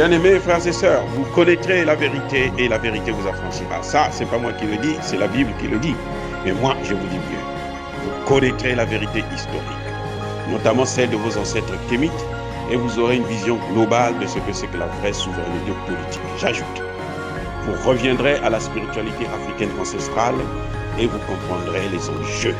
Bien-aimés frères et sœurs, vous connaîtrez la vérité et la vérité vous affranchira. Ça, c'est pas moi qui le dis, c'est la Bible qui le dit. Mais moi, je vous dis mieux. Vous connaîtrez la vérité historique, notamment celle de vos ancêtres kémites, et vous aurez une vision globale de ce que c'est que la vraie souveraineté politique. J'ajoute, vous reviendrez à la spiritualité africaine ancestrale et vous comprendrez les enjeux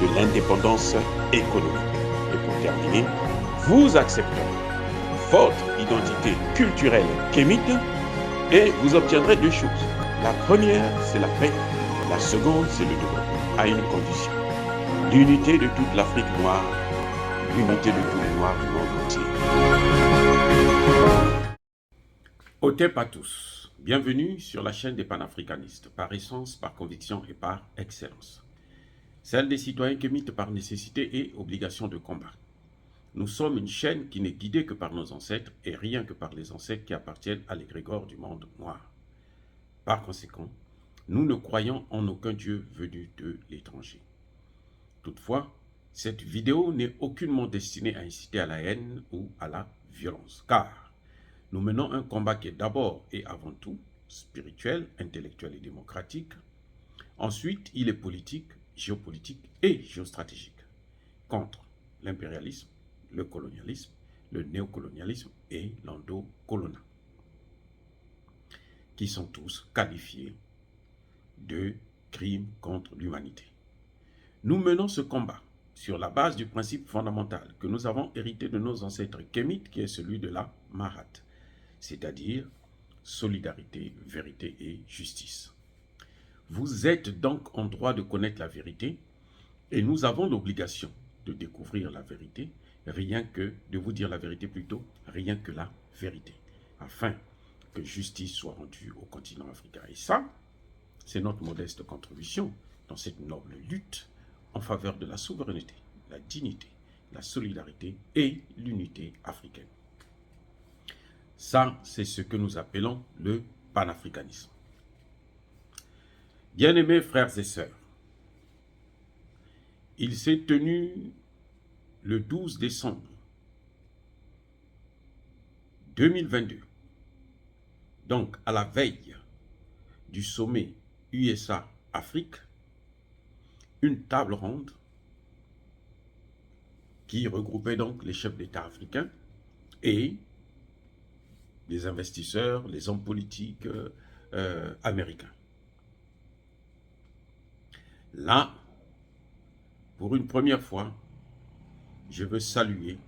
de l'indépendance économique. Et pour terminer, vous accepterez votre identité culturelle kémite et vous obtiendrez deux choses. La première, c'est la paix. La seconde, c'est le développement, à une condition. L'unité de toute l'Afrique noire, l'unité de tous les Noirs du monde entier. Otep à tous. Bienvenue sur la chaîne des panafricanistes, par essence, par conviction et par excellence. Celle des citoyens kémites par nécessité et obligation de combat. Nous sommes une chaîne qui n'est guidée que par nos ancêtres et rien que par les ancêtres qui appartiennent à l'égrégore du monde noir. Par conséquent, nous ne croyons en aucun Dieu venu de l'étranger. Toutefois, cette vidéo n'est aucunement destinée à inciter à la haine ou à la violence, car nous menons un combat qui est d'abord et avant tout spirituel, intellectuel et démocratique. Ensuite, il est politique, géopolitique et géostratégique contre l'impérialisme, le colonialisme, le néocolonialisme et l'endocoloniat, qui sont tous qualifiés de crimes contre l'humanité. Nous menons ce combat sur la base du principe fondamental que nous avons hérité de nos ancêtres kémites, qui est celui de la Mahat, c'est-à-dire solidarité, vérité et justice. Vous êtes donc en droit de connaître la vérité et nous avons l'obligation de découvrir la vérité, de vous dire la vérité plutôt, rien que la vérité, afin que justice soit rendue au continent africain. Et ça, c'est notre modeste contribution dans cette noble lutte en faveur de la souveraineté, la dignité, la solidarité et l'unité africaine. Ça, c'est ce que nous appelons le panafricanisme. Bien-aimés frères et sœurs, il s'est tenu le 12 décembre 2022, donc à la veille du sommet USA-Afrique, une table ronde qui regroupait donc les chefs d'État africains et les investisseurs, les hommes politiques américains. Là, pour une première fois, je veux saluer,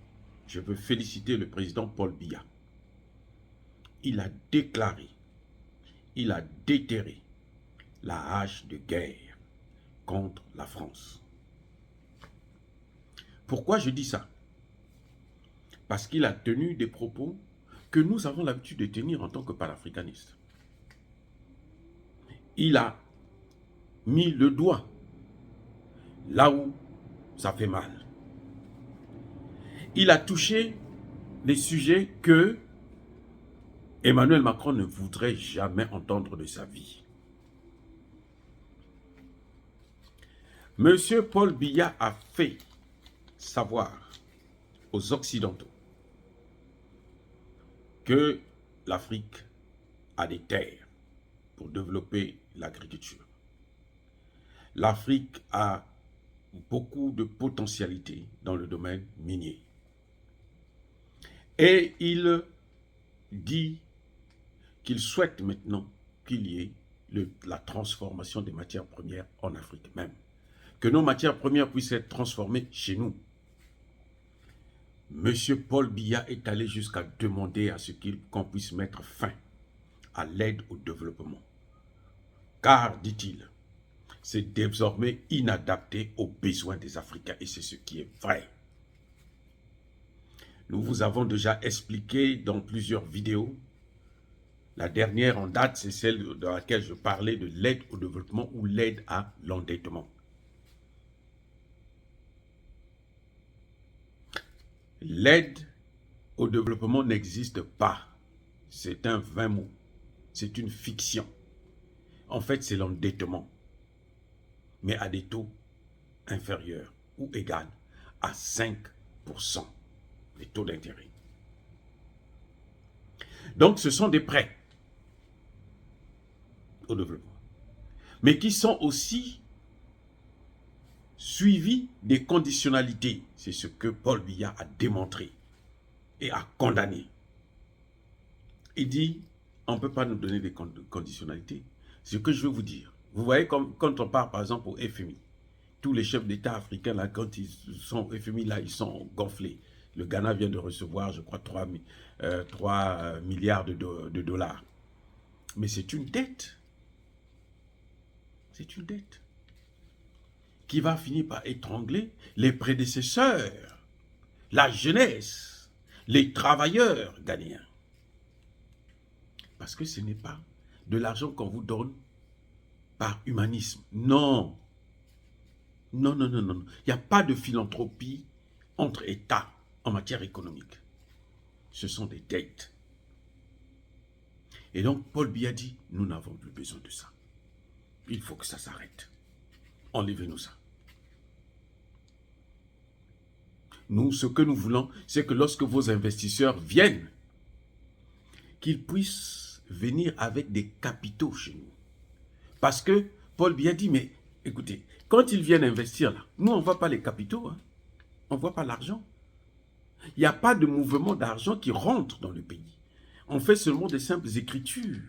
je veux féliciter le président Paul Biya. Il a déclaré, il a déterré la hache de guerre contre la France. Pourquoi je dis ça? Parce qu'il a tenu des propos que nous avons l'habitude de tenir en tant que panafricanistes. Il a mis le doigt là où ça fait mal. Il a touché les sujets que Emmanuel Macron ne voudrait jamais entendre de sa vie. Monsieur Paul Biya a fait savoir aux Occidentaux que l'Afrique a des terres pour développer l'agriculture. L'Afrique a beaucoup de potentialités dans le domaine minier. Et il dit qu'il souhaite maintenant qu'il y ait la transformation des matières premières en Afrique même. Que nos matières premières puissent être transformées chez nous. Monsieur Paul Biya est allé jusqu'à demander à ce qu'on puisse mettre fin à l'aide au développement. Car, dit-il, c'est désormais inadapté aux besoins des Africains et c'est ce qui est vrai. Nous vous avons déjà expliqué dans plusieurs vidéos. La dernière en date, c'est celle dans laquelle je parlais de l'aide au développement ou l'aide à l'endettement. L'aide au développement n'existe pas. C'est un vain mot. C'est une fiction. En fait, c'est l'endettement, mais à des taux inférieurs ou égaux à 5%, les taux d'intérêt. Donc, ce sont des prêts au développement, mais qui sont aussi suivis des conditionnalités. C'est ce que Paul Biya a démontré et a condamné. Il dit, on ne peut pas nous donner des conditionnalités. Ce que je veux vous dire, vous voyez, comme quand on part par exemple au FMI, tous les chefs d'État africains, là, quand ils sont au FMI, là, ils sont gonflés. Le Ghana vient de recevoir, je crois, 3 milliards de dollars. Mais c'est une dette. C'est une dette qui va finir par étrangler les prédécesseurs, la jeunesse, les travailleurs ghanéens. Parce que ce n'est pas de l'argent qu'on vous donne par humanisme. Non. Non, non, non, non. Il n'y a pas de philanthropie entre États en matière économique. Ce sont des dettes. Et donc, Paul Biya dit, nous n'avons plus besoin de ça. Il faut que ça s'arrête. Enlevez-nous ça. Nous, ce que nous voulons, c'est que lorsque vos investisseurs viennent, qu'ils puissent venir avec des capitaux chez nous. Parce que Paul Biya dit, mais écoutez, quand ils viennent investir là, nous on ne voit pas les capitaux, hein. On ne voit pas l'argent. Il n'y a pas de mouvement d'argent qui rentre dans le pays. On fait seulement des simples écritures.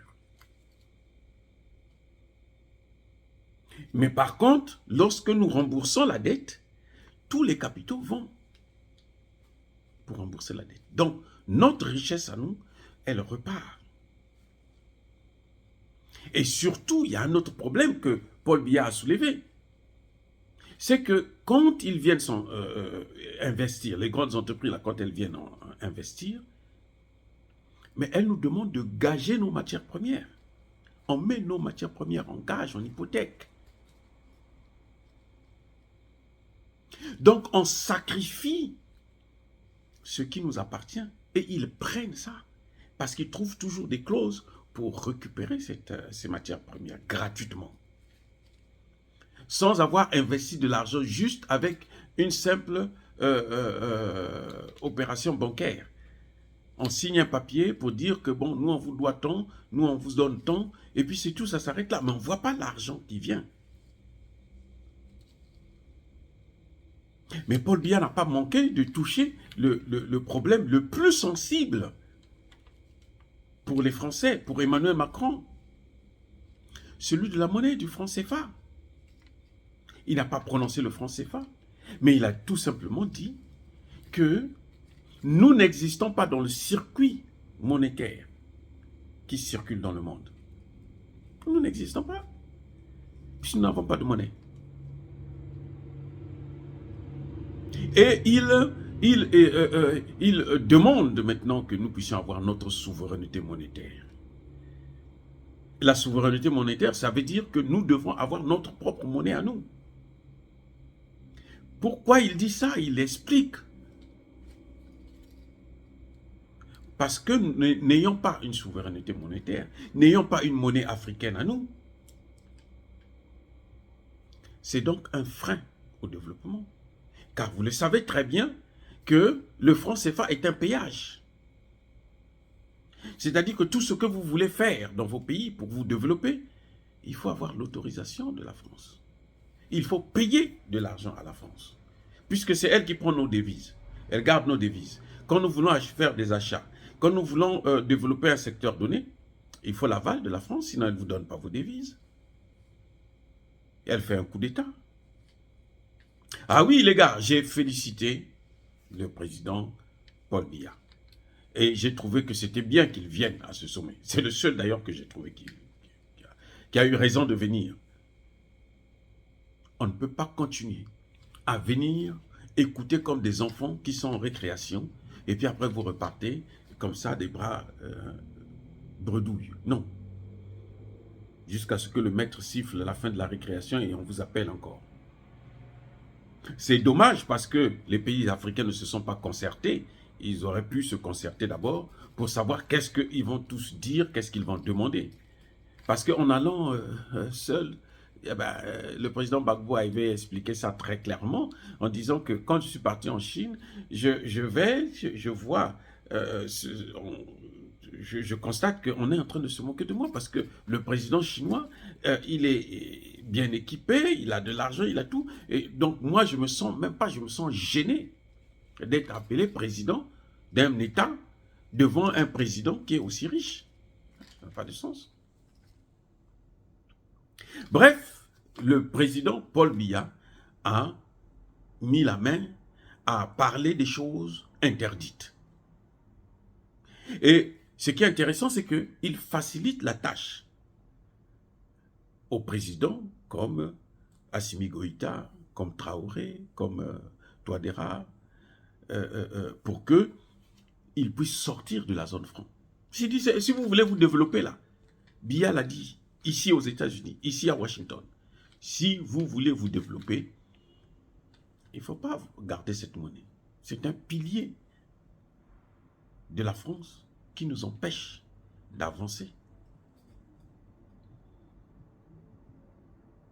Mais par contre, lorsque nous remboursons la dette, tous les capitaux vont pour rembourser la dette. Donc, notre richesse à nous, elle repart. Et surtout, il y a un autre problème que Paul Biya a soulevé. C'est que quand ils viennent investir, les grandes entreprises, là, quand elles viennent investir, mais elles nous demandent de gager nos matières premières. On met nos matières premières en gage, en hypothèque. Donc, on sacrifie ce qui nous appartient et ils prennent ça parce qu'ils trouvent toujours des clauses pour récupérer ces matières premières gratuitement, sans avoir investi de l'argent, juste avec une simple opération bancaire. On signe un papier pour dire que bon, nous on vous doit tant, nous on vous donne tant, et puis c'est tout, ça s'arrête là. Mais on ne voit pas l'argent qui vient. Mais Paul Biya n'a pas manqué de toucher le problème le plus sensible pour les Français, pour Emmanuel Macron, celui de la monnaie, du franc CFA. Il n'a pas prononcé le franc CFA, mais il a tout simplement dit que nous n'existons pas dans le circuit monétaire qui circule dans le monde. Nous n'existons pas, puisque nous n'avons pas de monnaie. Et il demande maintenant que nous puissions avoir notre souveraineté monétaire. La souveraineté monétaire, ça veut dire que nous devons avoir notre propre monnaie à nous. Pourquoi il dit ça? Il explique. Parce que n'ayant pas une souveraineté monétaire, n'ayant pas une monnaie africaine à nous, c'est donc un frein au développement. Car vous le savez très bien que le franc CFA est un péage. C'est-à-dire que tout ce que vous voulez faire dans vos pays pour vous développer, il faut avoir l'autorisation de la France. Il faut payer de l'argent à la France. Puisque c'est elle qui prend nos devises. Elle garde nos devises. Quand nous voulons faire des achats, quand nous voulons développer un secteur donné, il faut l'aval de la France, sinon elle ne vous donne pas vos devises. Et elle fait un coup d'État. Ah oui, les gars, j'ai félicité le président Paul Biya. Et j'ai trouvé que c'était bien qu'il vienne à ce sommet. C'est le seul d'ailleurs que j'ai trouvé qui a eu raison de venir. On ne peut pas continuer à venir écouter comme des enfants qui sont en récréation et puis après vous repartez comme ça des bras bredouilles. Non. Jusqu'à ce que le maître siffle à la fin de la récréation et on vous appelle encore. C'est dommage parce que les pays africains ne se sont pas concertés. Ils auraient pu se concerter d'abord pour savoir qu'est-ce qu'ils vont tous dire, qu'est-ce qu'ils vont demander. Parce qu'en allant seul, eh ben, le président Gbagbo avait expliqué ça très clairement en disant que quand je suis parti en Chine, je vois je constate qu'on est en train de se moquer de moi parce que le président chinois, il est bien équipé, il a de l'argent, il a tout. Et donc moi, je me sens même pas, je me sens gêné d'être appelé président d'un État devant un président qui est aussi riche. Ça n'a pas de sens. Bref, le président Paul Biya a mis la main à parler des choses interdites. Et ce qui est intéressant, c'est qu'il facilite la tâche au président comme Assimi Goïta, comme Traoré, comme Touadéra, pour qu'ils puissent sortir de la zone franc. Si vous voulez vous développer là, Biya l'a dit, ici aux États-Unis, ici à Washington, si vous voulez vous développer, il ne faut pas garder cette monnaie. C'est un pilier de la France qui nous empêche d'avancer.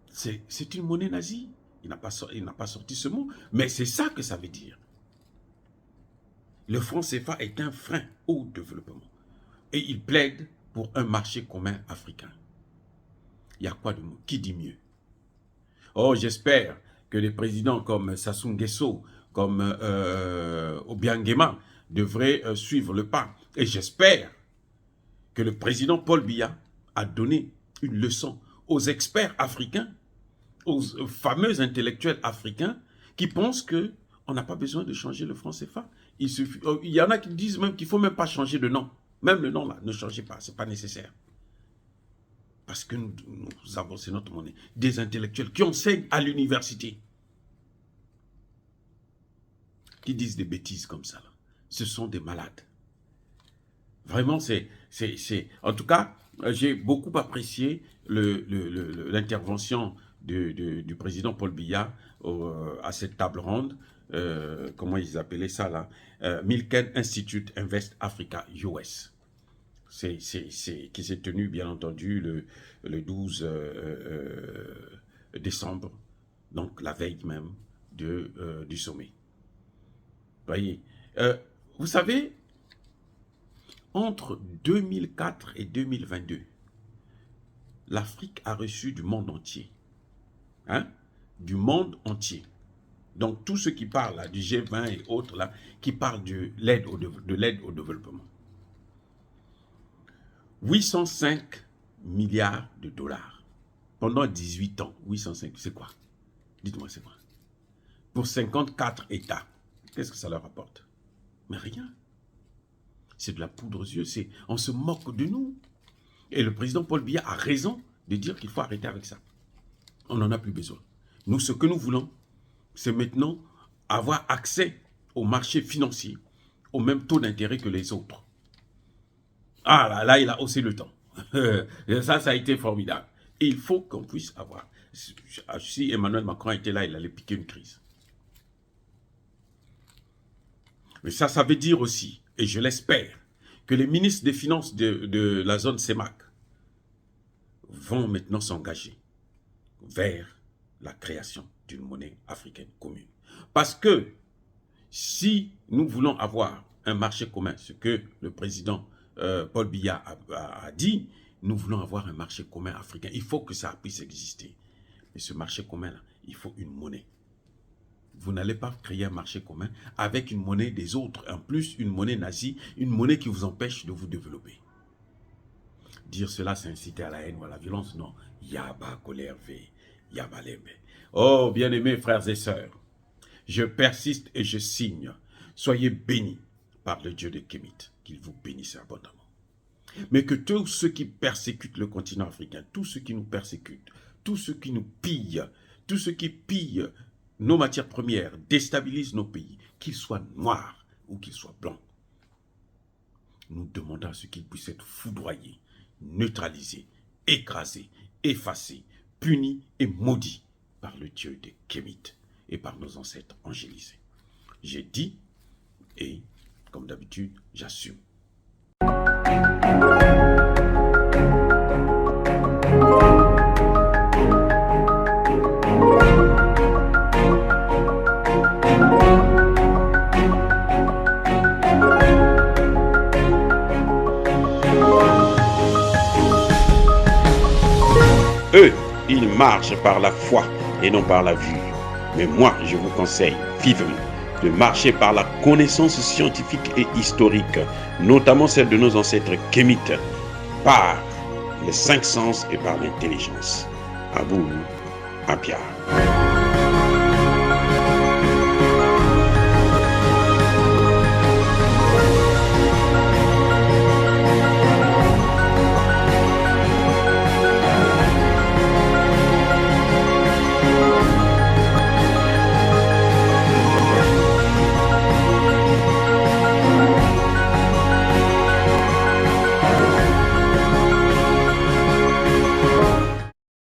C'est une monnaie nazie. Il n'a pas sorti ce mot, mais c'est ça que ça veut dire. Le franc CFA est un frein au développement. Et il plaide pour un marché commun africain. Il y a quoi de mieux? Qui dit mieux? Oh, j'espère que les présidents comme Sassou Nguesso, comme Obiangema devraient suivre le pas. Et j'espère que le président Paul Biya a donné une leçon aux experts africains, aux fameux intellectuels africains qui pensent qu'on n'a pas besoin de changer le franc CFA. Il y en a qui disent même qu'il ne faut même pas changer de nom. Même le nom là, ne changez pas, ce n'est pas nécessaire. Parce que nous avons, c'est notre monnaie, des intellectuels qui enseignent à l'université, qui disent des bêtises comme ça. Là. Ce sont des malades. Vraiment, en tout cas, j'ai beaucoup apprécié l'intervention du président Paul Biya à cette table ronde. Comment ils appelaient ça là? Milken Institute Invest Africa US. Qui s'est tenu, bien entendu, le 12 décembre, donc la veille même du sommet. Voyez, vous savez, entre 2004 et 2022, l'Afrique a reçu du monde entier. Hein? Du monde entier. Donc, tous ceux qui parlent là, du G20 et autres, là, qui parlent de l'aide au développement. 805 milliards de dollars. Pendant 18 ans, 805, c'est quoi? Dites-moi, c'est quoi? Pour 54 États, qu'est-ce que ça leur apporte? Mais rien. C'est de la poudre aux yeux, on se moque de nous. Et le président Paul Biya a raison de dire qu'il faut arrêter avec ça. On n'en a plus besoin. Nous, ce que nous voulons, c'est maintenant avoir accès au marché financier, au même taux d'intérêt que les autres. Ah là, il a haussé le temps. Ça a été formidable. Et il faut qu'on puisse avoir. Si Emmanuel Macron était là, il allait piquer une crise. Mais ça veut dire aussi, et je l'espère, que les ministres des Finances de la zone CEMAC vont maintenant s'engager vers la création d'une monnaie africaine commune. Parce que si nous voulons avoir un marché commun, ce que le président Paul Biya a dit, nous voulons avoir un marché commun africain. Il faut que ça puisse exister. Mais ce marché commun-là, il faut une monnaie. Vous n'allez pas créer un marché commun avec une monnaie des autres. En plus, une monnaie nazie, une monnaie qui vous empêche de vous développer. Dire cela, c'est inciter à la haine ou à la violence. Non. Yaba colère V. Yaba lembe. Oh, bien-aimés frères et sœurs, je persiste et je signe. Soyez bénis par le Dieu de Kémit, qu'il vous bénisse abondamment. Mais que tous ceux qui persécutent le continent africain, tous ceux qui nous persécutent, tous ceux qui nous pillent, tous ceux qui pillent nos matières premières, déstabilisent nos pays, qu'ils soient noirs ou qu'ils soient blancs, nous demandons à ce qu'ils puissent être foudroyés, neutralisés, écrasés, effacés, punis et maudits par le Dieu de Kémit et par nos ancêtres angélisés. J'ai dit et, comme d'habitude, j'assume. Eux, ils marchent par la foi et non par la vue. Mais moi, je vous conseille vivement de marcher par la connaissance scientifique et historique, notamment celle de nos ancêtres kémites, par les cinq sens et par l'intelligence. À vous, Abia.